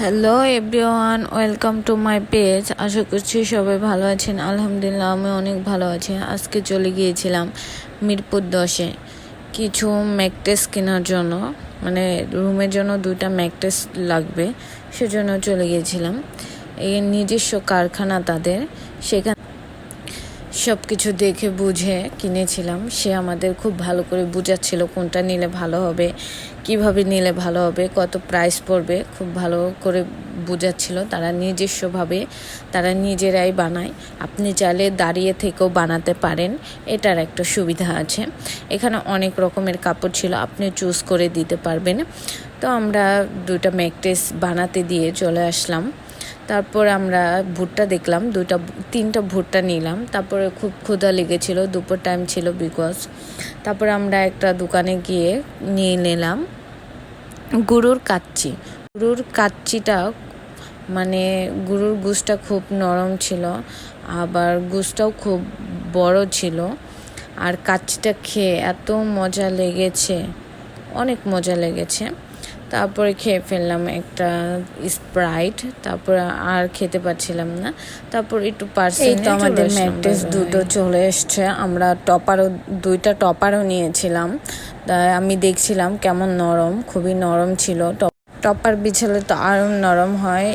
Hello everyone, welcome to my page. আশা করছি সবাই ভালো আছেন। আলহামদুলিল্লাহ আমি অনেক ভালো আছি। আজকে চলে গিয়েছিলাম মিরপুর 10-এ কিছু ম্যাট্রেস কেনার জন্য, মানে রুমের জন্য 2টা ম্যাট্রেস লাগবে, সেজন্য চলে গিয়েছিলাম। এই নিজস্ব কারখানা তাদের, সেখানে সব কিছু দেখে বুঝে কিনেছিলাম। সে আমাদের খুব ভালো করে বুঝাচ্ছিল কোনটা নিলে ভালো হবে, কিভাবে নিলে ভালো হবে, কত প্রাইস পড়বে, খুব ভালো করে বুঝাচ্ছিল। তারা নিজস্বভাবে তারা নিজেরাই বানায়। আপনি চাইলে দাঁড়িয়ে থেকেও বানাতে পারেন, এটার একটা সুবিধা আছে। এখানে অনেক রকমের কাপড় ছিল, আপনি চুজ করে দিতে পারবেন। তো আমরা 2টা ম্যাট্রেস বানাতে দিয়ে চলে আসলাম। তারপর আমরা ভুট্টা দেখলাম, 3টা ভুট্টা নিলাম। তারপরে খুব ক্ষুধা লেগেছিল, দুপুর টাইম ছিল বিকজ। তারপরে আমরা একটা দোকানে গিয়ে নিয়ে নিলাম গরুর কাচ্চি। গরুর কাচ্চিটা মানে গরুর গোশটা খুব নরম ছিল, আবার গোশটাও খুব বড় ছিল। আর কাচ্চিটা খেয়ে এত মজা লেগেছে, অনেক মজা লেগেছে। তারপরে খেয়ে ফেললাম একটা স্প্রাইট, তারপরে আর খেতে পারছিলাম না। তারপর একটু পার্সেল, তো আমাদের ম্যাট্রেস 2টো চলে এসছে। আমরা 2টা টপারও নিয়েছিলাম। তাই আমি দেখছিলাম কেমন নরম, খুবই নরম ছিল। টপার বিছালে তো আরও নরম হয়।